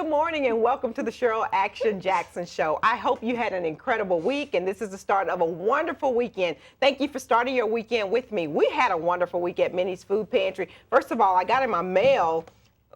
Good morning and welcome to the Cheryl Action Jackson Show. I hope you had an incredible week and this is the start of a wonderful weekend. Thank you for starting your weekend with me. We had a wonderful week at Minnie's Food Pantry. First of all, I got in my mail,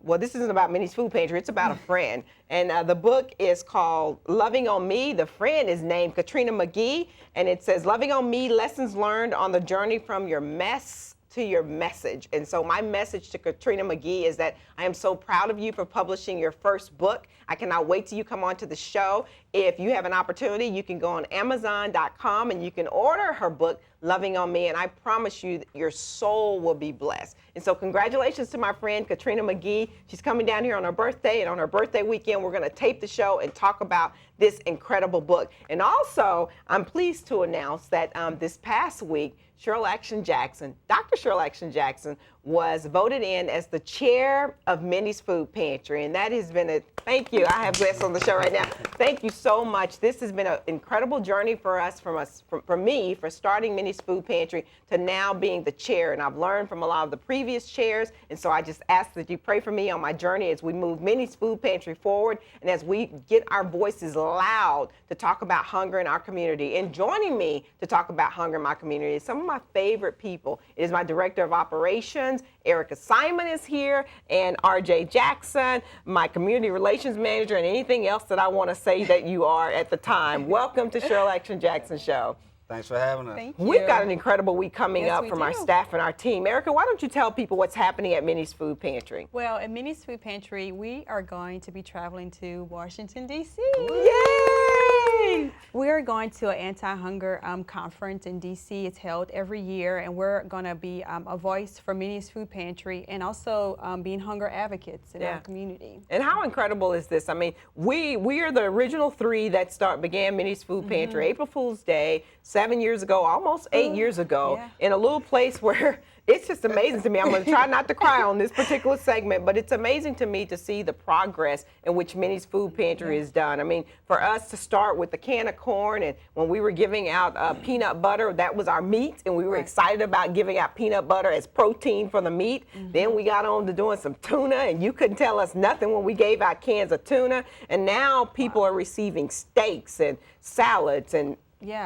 well, this isn't about Minnie's Food Pantry, it's about a friend. And the book is called Loving on Me. The friend is named Katrina McGee, and it says, Loving on Me, Lessons Learned on the Journey from Your Mess to Your Message. And so my message to Katrina McGee is that I am so proud of you for publishing your first book. I cannot wait till you come on to the show. If you have an opportunity, you can go on Amazon.com and you can order her book, Loving on Me, and I promise you that your soul will be blessed. And so congratulations to my friend Katrina McGee. She's coming down here on her birthday, and on her birthday weekend, we're going to tape the show and talk about this incredible book. And also, I'm pleased to announce that this past week, Cheryl Action Jackson, Dr. Cheryl Action Jackson, was voted in as the chair of Minnie's Food Pantry. And that has been a, thank you, I have guests on the show right now. Thank you so much. This has been an incredible journey for us, for me, for starting Minnie's Food Pantry to now being the chair. And I've learned from a lot of the previous chairs. And so I just ask that you pray for me on my journey as we move Minnie's Food Pantry forward and as we get our voices loud to talk about hunger in our community. And joining me to talk about hunger in my community is some of my favorite people. It is my director of operations, Erica Simon is here, and RJ Jackson, my community relations manager, and anything else that I want to say that you are at the time. Welcome to Cheryl Action Jackson Show. Thanks for having us. Thank you. We've got an incredible week coming up from our staff and our team. Erica, why don't you tell people what's happening at Minnie's Food Pantry? Well, at Minnie's Food Pantry, we are going to be traveling to Washington, D.C. Yay! We are going to an anti-hunger conference in D.C. It's held every year, and we're going to be a voice for Minnie's Food Pantry and also being hunger advocates in our community. And how incredible is this? I mean, we are the original three that began Minnie's Food Pantry, April Fool's Day, 7 years ago, almost 8 years ago, in a little place where it's just amazing to me. I'm going to try not to cry on this particular segment, but it's amazing to me to see the progress in which Minnie's Food Pantry is done. I mean, for us to start with the can of corn, and when we were giving out peanut butter, that was our meat, and we were excited about giving out peanut butter as protein for the meat. Then we got on to doing some tuna, and you couldn't tell us nothing when we gave out cans of tuna. And now people are receiving steaks and salads and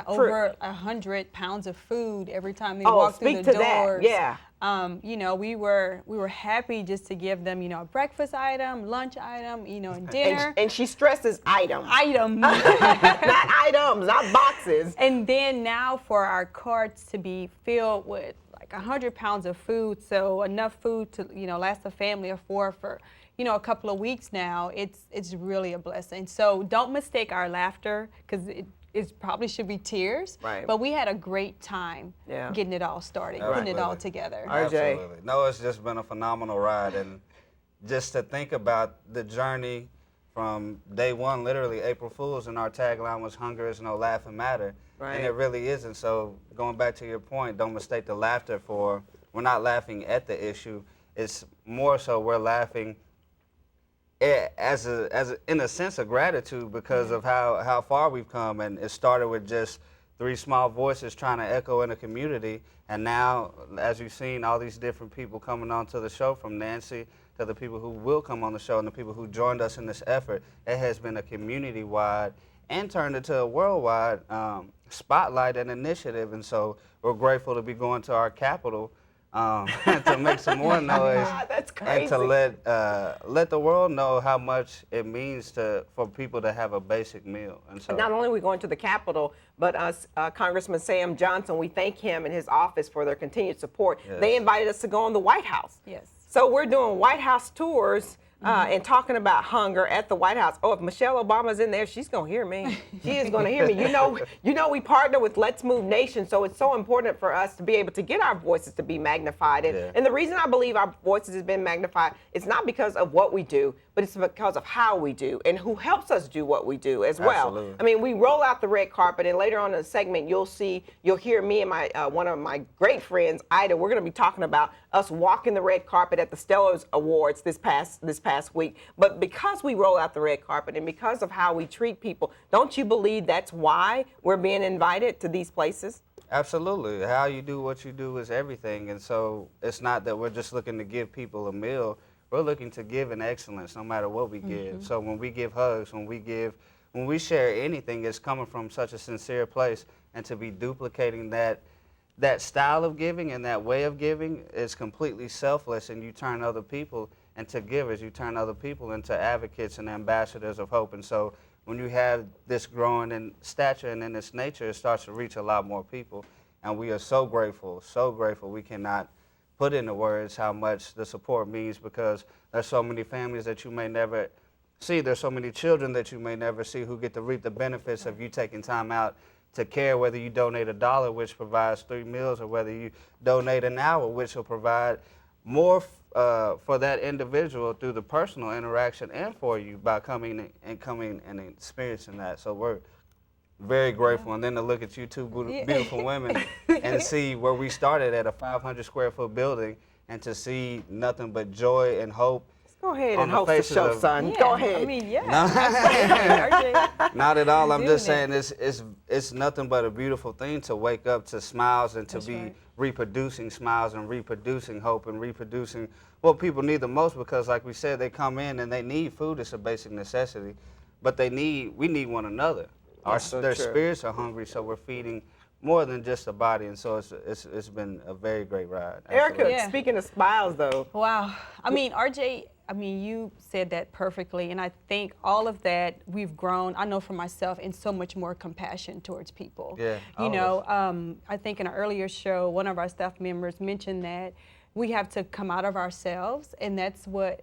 over 100 pounds of food every time they walk through the doors. You know, we were happy just to give them, you know, a breakfast item, lunch item, you know, and dinner. And she stresses items. Items. Not items, not boxes. And then now for our carts to be filled with like 100 pounds of food, so enough food to, you know, last a family of four for, you know, a couple of weeks now. It's really a blessing. So don't mistake our laughter, because it probably should be tears, but we had a great time getting it all started, putting it all together. Absolutely. No, it's just been a phenomenal ride, and just to think about the journey from day one, literally April Fool's, and our tagline was "Hunger is no laughing matter," and it really isn't. So going back to your point, don't mistake the laughter for, we're not laughing at the issue. It's more so we're laughing as in a sense of gratitude because of how far we've come. And it started with just three small voices trying to echo in a community, and now, as you've seen, all these different people coming onto the show, from Nancy to the people who will come on the show and the people who joined us in this effort. It has been a community-wide and turned into a worldwide spotlight and initiative, and so we're grateful to be going to our capital to make some more noise. That's crazy. And to let the world know how much it means for people to have a basic meal. And so not only are we going to the Capitol, but Congressman Sam Johnson, we thank him and his office for their continued support. They invited us to go in the White House. So we're doing White House tours and talking about hunger at the White House. Oh, if Michelle Obama's in there, she's gonna hear me. She is gonna hear me. You know, we partner with Let's Move Nation, so it's so important for us to be able to get our voices to be magnified. And the reason I believe our voices have been magnified is not because of what we do, but it's because of how we do and who helps us do what we do as well. Absolutely. I mean, we roll out the red carpet, and later on in the segment, you'll hear me and my one of my great friends, Ida. We're gonna be talking about us walking the red carpet at the Stellars Awards this past week. But because we roll out the red carpet and because of how we treat people, don't you believe that's why we're being invited to these places? Absolutely. How you do what you do is everything. And so it's not that we're just looking to give people a meal. we're looking to give in excellence no matter what we give. So when we give hugs, when we share anything, it's coming from such a sincere place, and to be duplicating that style of giving and that way of giving is completely selfless, and you turn other people into givers. You turn other people into advocates and ambassadors of hope. And so when you have this growing in stature and in this nature, it starts to reach a lot more people. And we are so grateful, so grateful. We cannot put into words how much the support means, because there's so many families that you may never see. There's so many children that you may never see who get to reap the benefits of you taking time out to care, whether you donate $1, which provides 3 meals, or whether you donate an hour, which will provide more for that individual through the personal interaction, and for you by coming and experiencing that. So we're very grateful. And then to look at you two beautiful women and see where we started at a 500 square foot building, and to see nothing but joy and hope. Go ahead and host the show, son. Yeah, Go ahead. I mean, yeah. Not at all. I'm just saying it's nothing but a beautiful thing to wake up to smiles, and to be reproducing smiles and reproducing hope and reproducing what people need the most, because like we said, they come in and they need food. It's a basic necessity, but we need one another. Their spirits are hungry, so we're feeding more than just a body, and so it's been a very great ride. Erica, speaking of smiles though. Wow. I mean, RJ, you said that perfectly, and I think all of that we've grown, I know for myself, in so much more compassion towards people. Yeah. You know, I think in an earlier show, one of our staff members mentioned that we have to come out of ourselves, and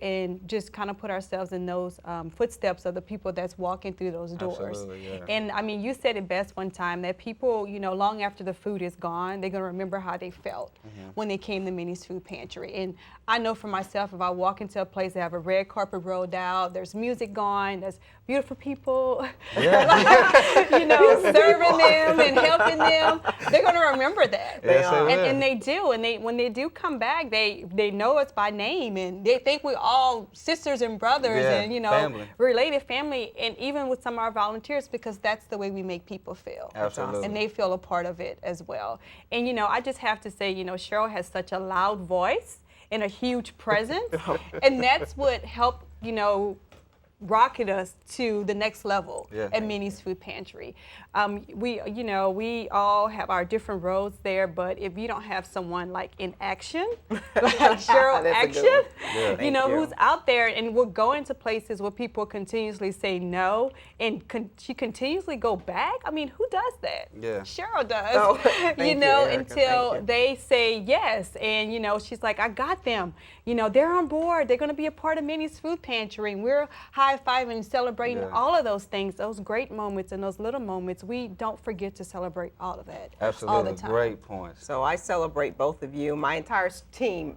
and just kind of put ourselves in those footsteps of the people that's walking through those doors. Absolutely, yeah. And I mean, you said it best one time, that people, you know, long after the food is gone, they're gonna remember how they felt when they came to Minnie's Food Pantry. And I know for myself, if I walk into a place, they have a red carpet rolled out, there's music going, there's beautiful people, you know, serving them and helping them, they're gonna remember that. And they do, and when they do come back, they know us by name, and they think we're all sisters and brothers, and, you know, related family, and even with some of our volunteers, because that's the way we make people feel. Absolutely. And they feel a part of it as well. And, you know, I just have to say, you know, Cheryl has such a loud voice and a huge presence, and that's what helped, you know, rocket us to the next level at Minnie's Food Pantry. We all have our different roles there, but if you don't have someone like in action, like Cheryl Action, you know, who's out there, and we're going to places where people continuously say no, and she continuously go back. I mean, who does that? Yeah. Cheryl does. You know, until they say yes, and, you know, she's like, I got them. You know, they're on board. They're going to be a part of Minnie's Food Pantry, and we're high-fiving and celebrating all of those things, those great moments and those little moments. We don't forget to celebrate all of that. Absolutely. All the time. Great points. So I celebrate both of you. My entire team,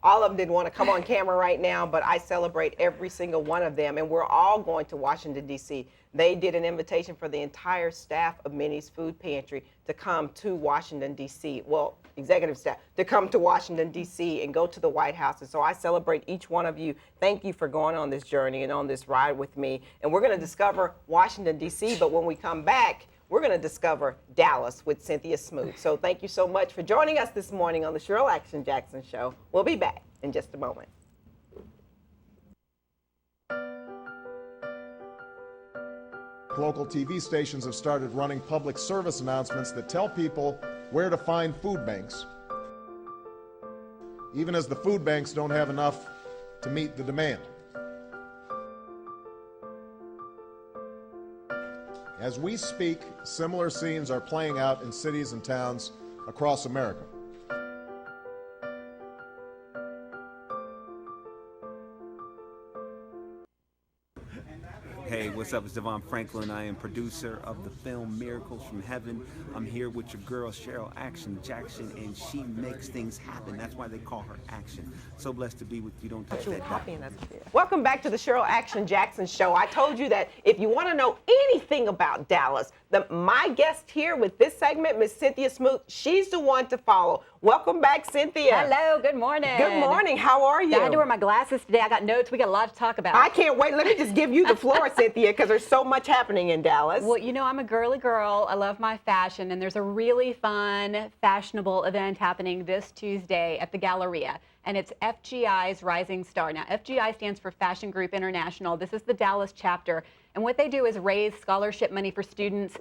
all of them didn't want to come on camera right now, but I celebrate every single one of them, and we're all going to Washington, D.C. They did an invitation for the entire staff of Minnie's Food Pantry to come to Washington, D.C. Well, executive staff, to come to Washington, D.C. and go to the White House. And so I celebrate each one of you. Thank you for going on this journey and on this ride with me. And we're going to discover Washington, D.C., but when we come back, we're going to discover Dallas with Cynthia Smoot. So thank you so much for joining us this morning on the Cheryl Action Jackson Show. We'll be back in just a moment. Local TV stations have started running public service announcements that tell people where to find food banks, even as the food banks don't have enough to meet the demand. As we speak, similar scenes are playing out in cities and towns across America. Hey, what's up? It's Devon Franklin. I am producer of the film Miracles from Heaven. I'm here with your girl, Cheryl Action Jackson, and she makes things happen. That's why they call her Action. So blessed to be with you. Don't touch that dial. Welcome back to the Cheryl Action Jackson Show. I told you that if you want to know anything about Dallas, my guest here with this segment, Miss Cynthia Smoot, she's the one to follow. Welcome back, Cynthia. Hello, good morning. Good morning. How are you? I had to wear my glasses today. I got notes. We got a lot to talk about. I can't wait. Let me just give you the floor, Cynthia, because there's so much happening in Dallas. Well, you know, I'm a girly girl. I love my fashion, and there's a really fun, fashionable event happening this Tuesday at the Galleria, and it's FGI's Rising Star. Now, FGI stands for Fashion Group International. This is the Dallas chapter, and what they do is raise scholarship money for students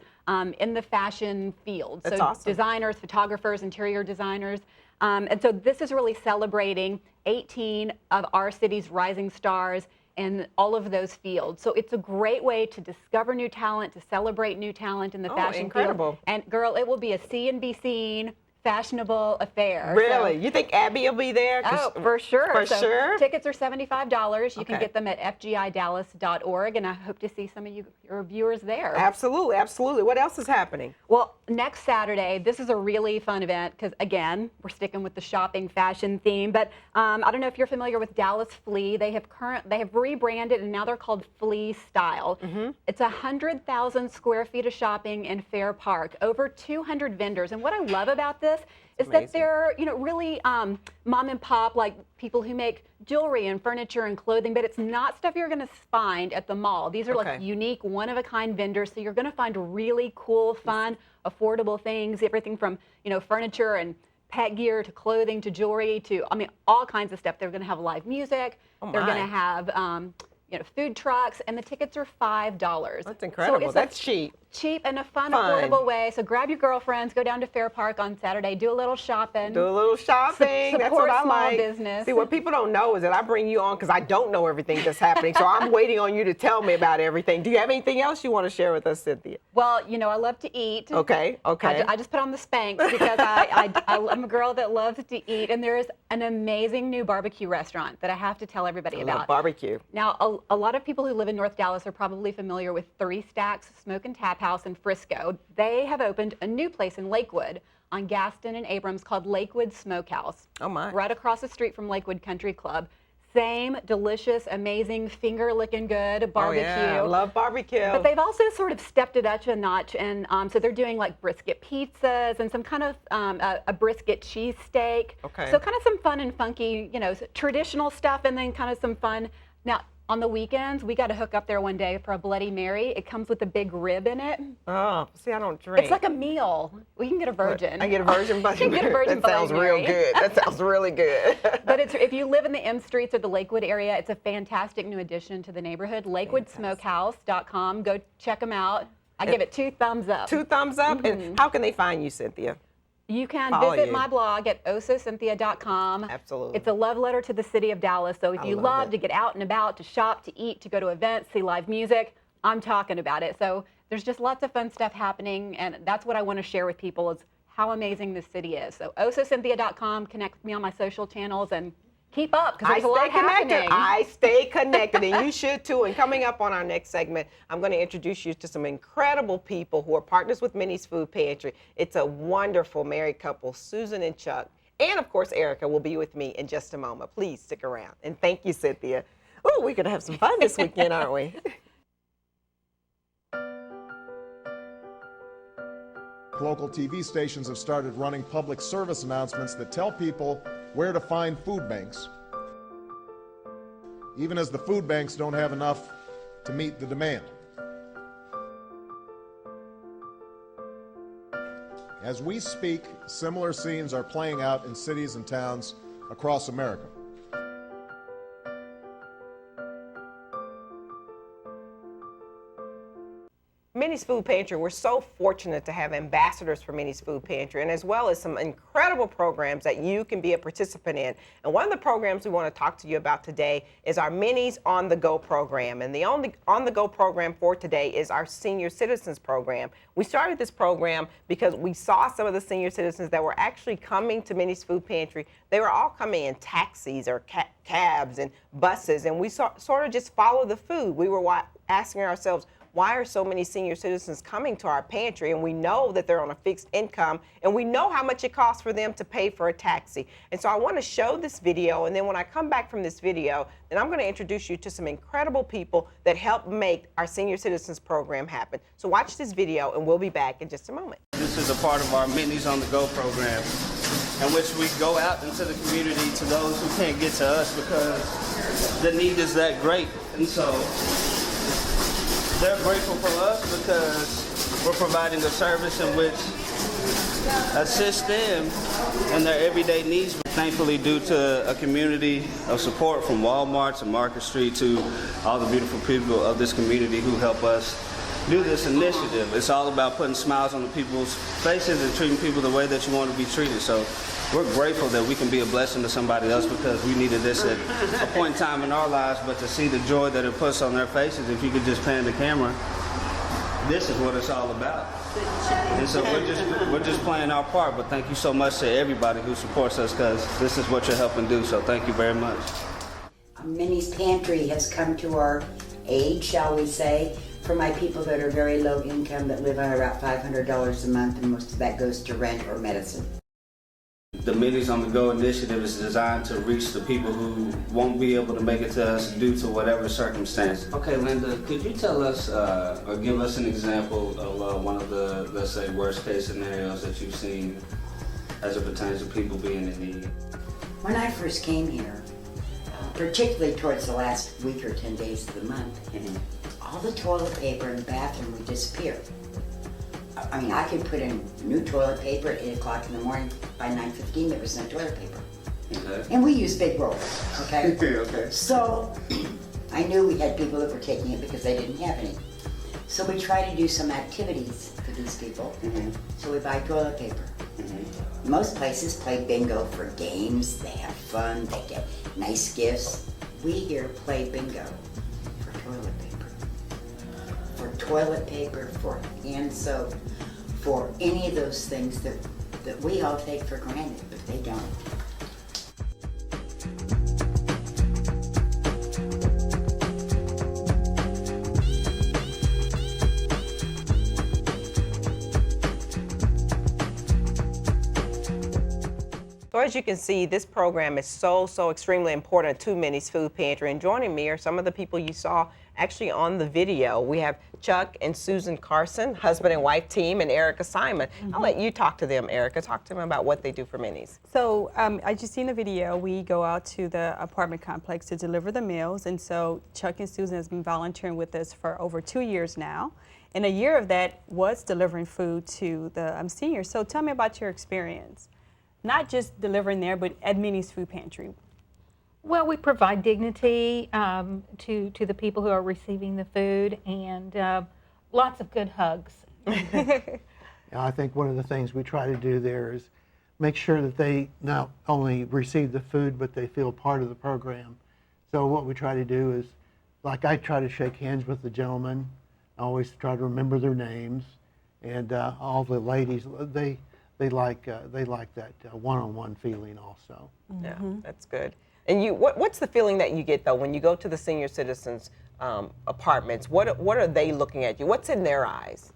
in the fashion field. That's so awesome. Designers, photographers, interior designers. And so this is really celebrating 18 of our city's rising stars in all of those fields. So it's a great way to discover new talent, to celebrate new talent in the fashion incredible. field. And girl, it will be a see and be seen, fashionable affair. Really? So, You think Abby will be there? oh, for sure. For So sure? Tickets are $75. You Okay. can get them at fgidallas.org, and I hope to see some of your viewers there. Absolutely, absolutely. What else is happening? Well, next Saturday, this is a really fun event because, again, we're sticking with the shopping fashion theme. But I don't know if you're familiar with Dallas Flea. They have rebranded, and now they're called Flea Style. It's 100,000 square feet of shopping in Fair Park, over 200 vendors. And what I love about this is that they're, you know, really mom and pop, like people who make jewelry and furniture and clothing, but it's not stuff you're going to find at the mall. These are like unique, one-of-a-kind vendors, so you're going to find really cool, fun, affordable things, everything from, you know, furniture and pet gear to clothing to jewelry to, I mean, all kinds of stuff. They're going to have live music. They're going to have, you know, food trucks, and the tickets are $5. That's incredible. So it's That's cheap. cheap and a fun, affordable way. So grab your girlfriends, go down to Fair Park on Saturday, do a little shopping. Do a little shopping. That's Support what I small like. business. See, what people don't know is that I bring you on because I don't know everything that's happening. So I'm waiting on you to tell me about everything. Do you have anything else you want to share with us, Cynthia? Well, you know, I love to eat. Okay, okay. I just put on the Spanx because I'm a girl that loves to eat, and there is an amazing new barbecue restaurant that I have to tell everybody I about. love barbecue. Now, a lot of people who live in North Dallas are probably familiar with Three Stacks Smoke and Tap House in Frisco. They have opened a new place in Lakewood on Gaston and Abrams called Lakewood Smokehouse. Oh my. Right across the street from Lakewood Country Club. Same delicious, amazing, finger-licking good barbecue. Oh yeah, I love barbecue. But they've also sort of stepped it up a notch, and so they're doing like brisket pizzas and some kind of a brisket cheesesteak. Okay. So kind of some fun and funky, you know, traditional stuff, and then kind of some fun. Now, on the weekends, we got to hook up there one day for a Bloody Mary. It comes with a big rib in it. Oh, see, I don't drink. It's like a meal. We can get a virgin. I get a virgin Bloody You can get a Mary. virgin That sounds Bloody real Mary. good. That sounds really good. But if you live in the M Streets or the Lakewood area, it's a fantastic new addition to the neighborhood. LakewoodSmokehouse.com. Go check them out. I give it 2 thumbs up. 2 thumbs up. And how can they find you, Cynthia? You can Follow visit you. my blog at osocynthia.com. Absolutely. It's a love letter to the city of Dallas. So if you love love it. to get out and about, to shop, to eat, to go to events, see live music, I'm talking about it. So there's just lots of fun stuff happening, and that's what I want to share with people is how amazing this city is. So osocynthia.com, connect with me on my social channels, and keep up because there's a lot happening. I stay connected, and you should too. And coming up on our next segment, I'm going to introduce you to some incredible people who are partners with Minnie's Food Pantry. It's a wonderful married couple, Susan and Chuck. And of course, Erica will be with me in just a moment. Please stick around. And thank you, Cynthia. Oh, we're going to have some fun this weekend, aren't we? Local TV stations have started running public service announcements that tell people where to find food banks, even as the food banks don't have enough to meet the demand. As we speak, similar scenes are playing out in cities and towns across America. Minnie's Food Pantry, we're so fortunate to have ambassadors for Minnie's Food Pantry, and as well as some incredible programs that you can be a participant in. And one of the programs we want to talk to you about today is our Minnie's On the Go program. And the On the Go program for today is our Senior Citizens program. We started this program because we saw some of the senior citizens that were actually coming to Minnie's Food Pantry. They were all coming in taxis or cabs and buses, and we sort of just followed the food. We were asking ourselves, why are so many senior citizens coming to our pantry? And we know that they're on a fixed income, and we know how much it costs for them to pay for a taxi. And so I want to show this video, and then when I come back from this video, then I'm going to introduce you to some incredible people that help make our senior citizens program happen. So watch this video, and we'll be back in just a moment. This is a part of our Minnies on the Go program, in which we go out into the community to those who can't get to us because the need is that great. And so They're grateful for us because we're providing a service in which assists them in their everyday needs. Thankfully, due to a community of support from Walmart to Market Street to all the beautiful people of this community who help us do this initiative. It's all about putting smiles on the people's faces and treating people the way that you want to be treated. So we're grateful that we can be a blessing to somebody else because we needed this at a point in time in our lives, but to see the joy that it puts on their faces, if you could just pan the camera, this is what it's all about. And so we're just playing our part, but thank you so much to everybody who supports us because this is what you're helping do, so thank you very much. Minnie's Pantry has come to our aid, shall we say, for my people that are very low income that live on about $500 a month, and most of that goes to rent or medicine. The Minnies on the Go initiative is designed to reach the people who won't be able to make it to us due to whatever circumstance. Okay, Linda, could you tell us or give us an example of one of the, let's say, worst case scenarios that you've seen as it pertains to people being in need? When I first came here, particularly towards the last week or 10 days of the month, all the toilet paper in the bathroom would disappear. I mean, I could put in new toilet paper at 8 o'clock in the morning. By 9:15, there was no toilet paper. Okay. And we use big rolls, okay? Okay. So I knew we had people that were taking it because they didn't have any. So we try to do some activities for these people. So we buy toilet paper. Most places play bingo for games. They have fun. They get nice gifts. We here play bingo for toilet paper. For toilet paper, for hand soap, for any of those things that we all take for granted, but they don't. So as you can see, this program is so extremely important to Minnie's Food Pantry. And joining me are some of the people you saw actually on the video. We have Chuck and Susan Carson, husband and wife team, and Erica Simon. I'll let you talk to them, Erica. Talk to them about what they do for Minnie's. So as you see in the video, we go out to the apartment complex to deliver the meals. And so Chuck and Susan has been volunteering with us for over 2 years now. And a year of that was delivering food to the seniors. So tell me about your experience. Not just delivering there, but at Minnie's Food Pantry. Well, we provide dignity to the people who are receiving the food, and lots of good hugs. I think one of the things we try to do there is make sure that they not only receive the food, but they feel part of the program. So what we try to do is, like I try to shake hands with the gentlemen. I always try to remember their names, and all the ladies, they like that one-on-one feeling also. Yeah, that's good. And what's the feeling that you get though when you go to the senior citizens apartments? What are they looking at you? What's in their eyes?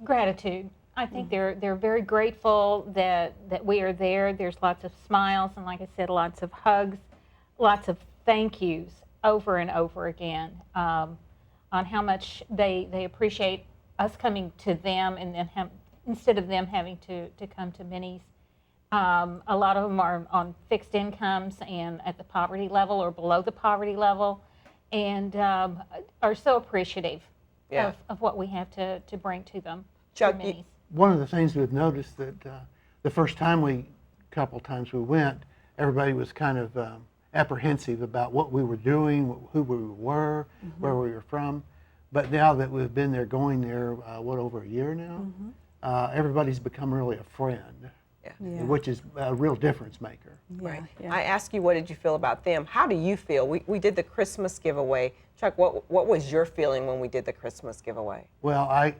Gratitude. I think they're very grateful that we are there. There's lots of smiles and, like I said, lots of hugs, lots of thank yous over and over again on how much they appreciate us coming to them and then instead of them having to come to Minnie's. A lot of them are on fixed incomes and at the poverty level or below the poverty level, and are so appreciative of what we have to bring to them. Chuck, one of the things we've noticed that the first time couple times we went, everybody was kind of apprehensive about what we were doing, who we were, where we were from. But now that we've been there, going there, over a year now, everybody's become really a friend. Which is a real difference maker. Right. Yeah. I asked you, what did you feel about them? How do you feel? We did the Christmas giveaway. Chuck, what was your feeling when we did the Christmas giveaway? Well,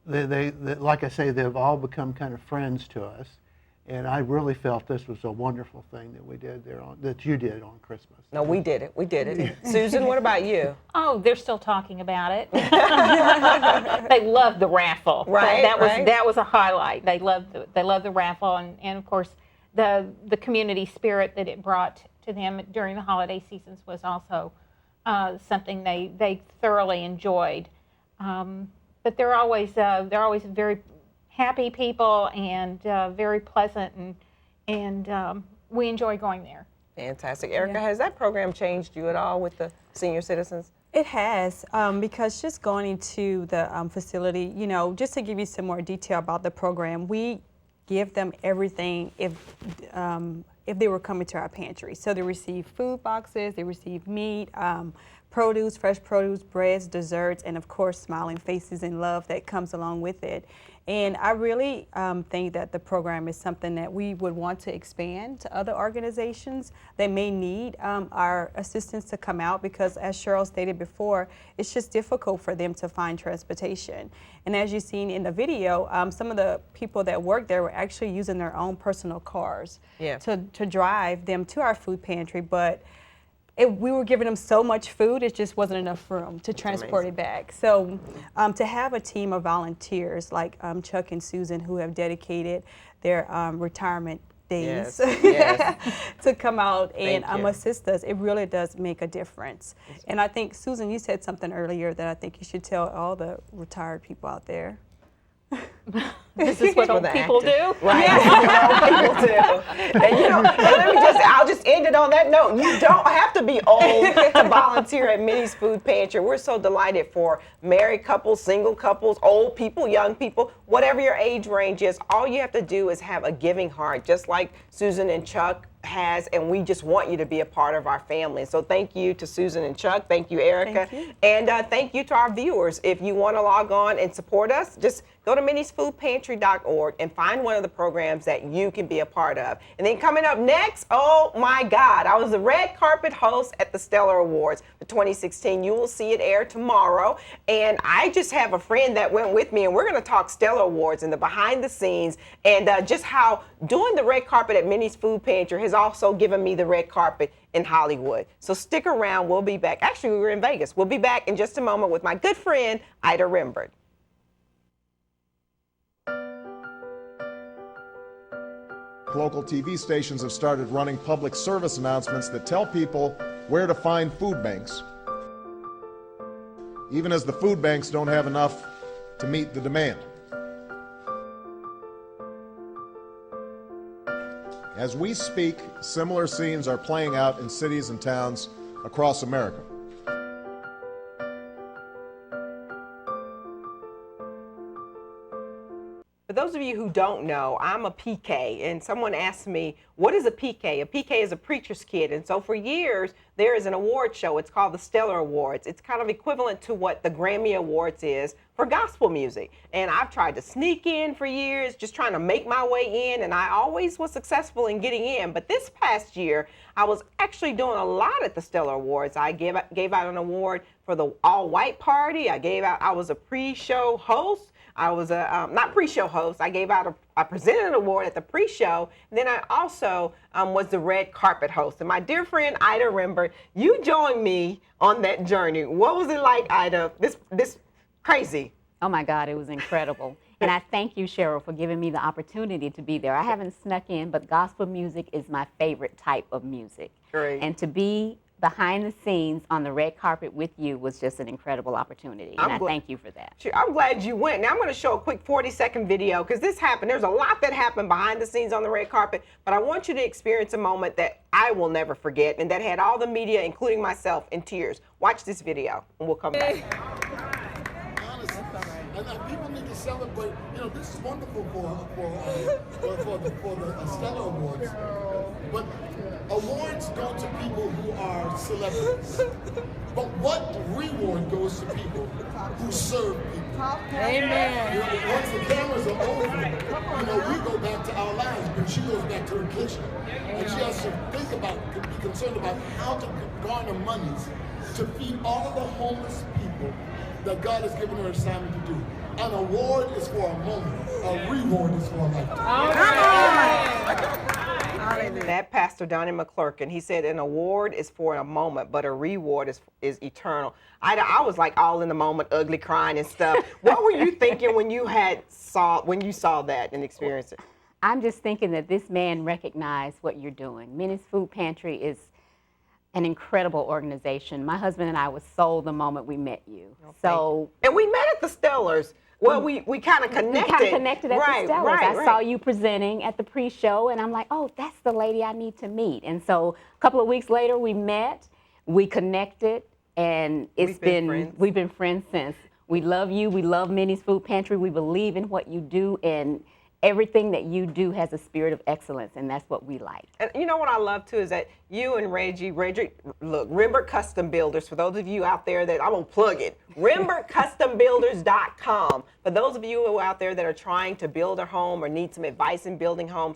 they like I say, they've all become kind of friends to us, and I really felt this was a wonderful thing that we did there that you did on Christmas. No, we did it. We did it. Susan, what about you? Oh, they're still talking about it. They loved the raffle. Right. That was a highlight. They loved the raffle, and of course the community spirit that it brought to them during the holiday seasons was also something they thoroughly enjoyed. But they're always very happy people and very pleasant, and we enjoy going there. Fantastic. Erica, has that program changed you at all with the senior citizens? It has, because just going into the facility, you know, just to give you some more detail about the program, we give them everything if they were coming to our pantry. So they receive food boxes, they receive meat, produce, fresh produce, breads, desserts, and of course smiling faces and love that comes along with it. And I really think that the program is something that we would want to expand to other organizations that may need our assistance to come out, because as Cheryl stated before, it's just difficult for them to find transportation. And as you've seen in the video, some of the people that work there were actually using their own personal cars to drive them to our food pantry, but we were giving them so much food, it just wasn't enough room to transport it back. So to have a team of volunteers like Chuck and Susan, who have dedicated their retirement days to come out and assist us, it really does make a difference. And I think, Susan, you said something earlier that I think you should tell all the retired people out there. This is what old people do. Right. Old people do. And you know, I'll just end it on that note. You don't have to be old to volunteer at Minnie's Food Pantry. We're so delighted for married couples, single couples, old people, young people, whatever your age range is. All you have to do is have a giving heart, just like Susan and Chuck has, and we just want you to be a part of our family. So thank you to Susan and Chuck. Thank you, Erica. Thank you. And thank you to our viewers. If you want to log on and support us, just go to minniesfoodpantry.org and find one of the programs that you can be a part of. And then coming up next, oh my God, I was the red carpet host at the Stellar Awards for 2016. You will see it air tomorrow. And I just have a friend that went with me, and we're going to talk Stellar Awards and the behind the scenes, and just how doing the red carpet at Minnie's Food Pantry has also given me the red carpet in Hollywood. So stick around. We'll be back. Actually, we were in Vegas. We'll be back in just a moment with my good friend, Ida Rembert. Local TV stations have started running public service announcements that tell people where to find food banks, even as the food banks don't have enough to meet the demand. As we speak, similar scenes are playing out in cities and towns across America. For those of you who don't know, I'm a PK, and someone asked me, what is a PK? A PK is a preacher's kid, and so for years, there is an award show. It's called the Stellar Awards. It's kind of equivalent to what the Grammy Awards is for gospel music. And I've tried to sneak in for years, just trying to make my way in, and I always was successful in getting in. But this past year, I was actually doing a lot at the Stellar Awards. I gave out an award for the all-white party. I was a pre-show host. I was a, not pre-show host, I presented an award at the pre-show, and then I also was the red carpet host. And my dear friend, Ida Rembert, you joined me on that journey. What was it like, Ida? This crazy. Oh my God, it was incredible. And I thank you, Cheryl, for giving me the opportunity to be there. I haven't snuck in, but gospel music is my favorite type of music. Great. And to be behind the scenes on the red carpet with you was just an incredible opportunity, and I thank you for that. I'm glad you went. Now I'm going to show a quick 40-second video, because this happened. There's a lot that happened behind the scenes on the red carpet, but I want you to experience a moment that I will never forget, and that had all the media, including myself, in tears. Watch this video, and we'll come back. And people need to celebrate. You know, this is wonderful for the Stellar Awards. But awards go to people who are celebrities. But what reward goes to people who serve people? Amen. You know, once the cameras are over, you know, we go back to our lives, but she goes back to her kitchen. And she has to think about, be concerned about how to garner monies to feed all of the homeless people that God has given her an assignment to do. An award is for a moment. A reward is for a lifetime. That Pastor Donnie McClurkin, he said an award is for a moment, but a reward is eternal. I was like all in the moment, ugly crying and stuff. What were you thinking when you saw that and experienced it? I'm just thinking that this man recognized what you're doing. Minnie's Food Pantry is an incredible organization. My husband and I was sold the moment we met you. And we met at the Stellars. Well, we kind of connected. We kind of connected at the Stellars. I saw you presenting at the pre-show, and I'm like, oh, that's the lady I need to meet. And so a couple of weeks later, we met, we connected, and We've been friends since. We love you. We love Minnie's Food Pantry. We believe in what you do, and everything that you do has a spirit of excellence, and that's what we like. And you know what I love too is that you and Reggie, look, Rembert Custom Builders, for those of you out there that, I'm gonna plug it, RembertCustomBuilders.com. For those of you who are out there that are trying to build a home or need some advice in building homes,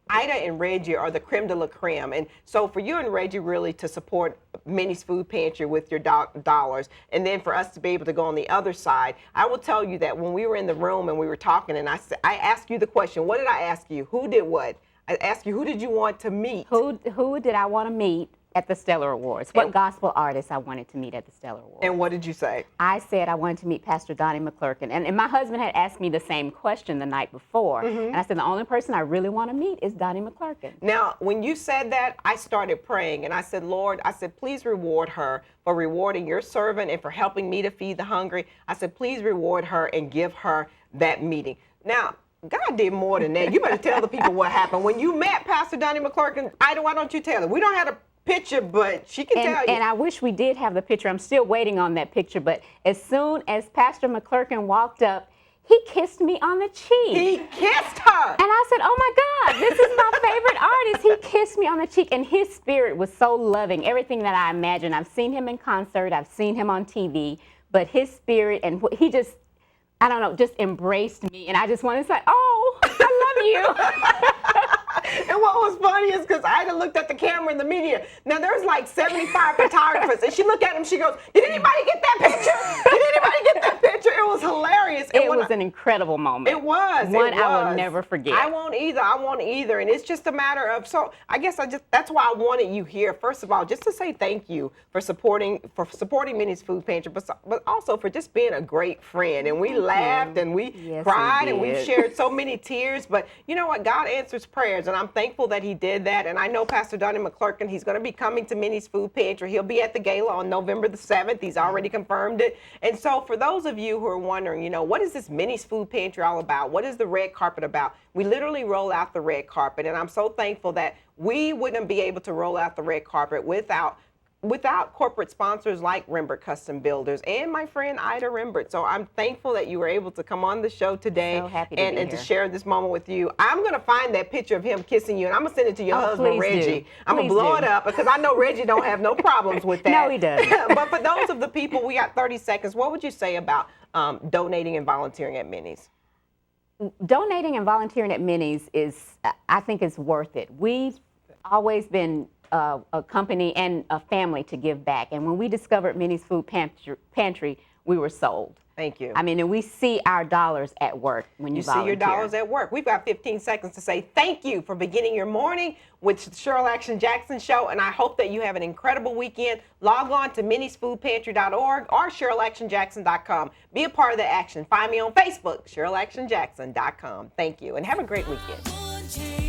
Ida and Reggie are the creme de la creme. And so for you and Reggie really to support Minnie's Food Pantry with your dollars, and then for us to be able to go on the other side, I will tell you that when we were in the room and we were talking, and I asked you the question, what did I ask you? Who did what? I asked you, who did you want to meet? Who did I want to meet at the Stellar Awards? What gospel artists I wanted to meet at the Stellar Awards? And what did you say? I said I wanted to meet Pastor Donnie McClurkin. And my husband had asked me the same question the night before. And I said, the only person I really want to meet is Donnie McClurkin. Now, when you said that, I started praying. And I said, Lord, please reward her for rewarding your servant and for helping me to feed the hungry. I said, please reward her and give her that meeting. Now, God did more than that. You better tell the people what happened. When you met Pastor Donnie McClurkin, Ida, why don't you tell them? We don't have a picture, but she can tell you. And I wish we did have the picture. I'm still waiting on that picture. But as soon as Pastor McClurkin walked up, he kissed me on the cheek. He kissed her. And I said, oh my God, this is my favorite artist. He kissed me on the cheek, and his spirit was so loving. Everything that I imagined. I've seen him in concert. I've seen him on TV. But his spirit, and he just, I don't know, just embraced me. And I just wanted to say, oh, I love you. And what was funny is because Ida looked at the camera in the media. Now, there's like 75 photographers. And she looked at him, she goes, did anybody get that picture? Did anybody get that picture? It was hilarious. It was an incredible moment. It was. One I will never forget. I won't either. And it's just a matter of, so I guess that's why I wanted you here. First of all, just to say thank you for supporting Minnie's Food Pantry, but also for just being a great friend. And we laughed and we cried and we shared so many tears. But you know what? God answers prayers. And I'm thankful that he did that. And I know Pastor Donnie McClurkin, he's going to be coming to Minnie's Food Pantry. He'll be at the gala on November the 7th. He's already confirmed it. And so for those of you who are wondering, you know, what is this Minnie's Food Pantry all about? What is the red carpet about? We literally roll out the red carpet. And I'm so thankful that we wouldn't be able to roll out the red carpet without corporate sponsors like Rembert Custom Builders and my friend Ida Rembert. So I'm thankful that you were able to come on the show today and to share this moment with you. I'm going to find that picture of him kissing you, and I'm going to send it to your husband, Reggie. I'm going to blow it up because I know Reggie don't have no problems with that. No, he doesn't. But for those of the people, we got 30 seconds. What would you say about donating and volunteering at Minnie's? Donating and volunteering at Minnie's I think is worth it. We've always been a company and a family to give back. And when we discovered Minnie's Food Pantry, we were sold. Thank you. I mean, and we see our dollars at work when you volunteer. See your dollars at work. We've got 15 seconds to say thank you for beginning your morning with the Cheryl Action Jackson Show, and I hope that you have an incredible weekend. Log on to minniesfoodpantry.org or CherylActionJackson.com. Be a part of the action. Find me on Facebook, CherylActionJackson.com. Thank you, and have a great weekend.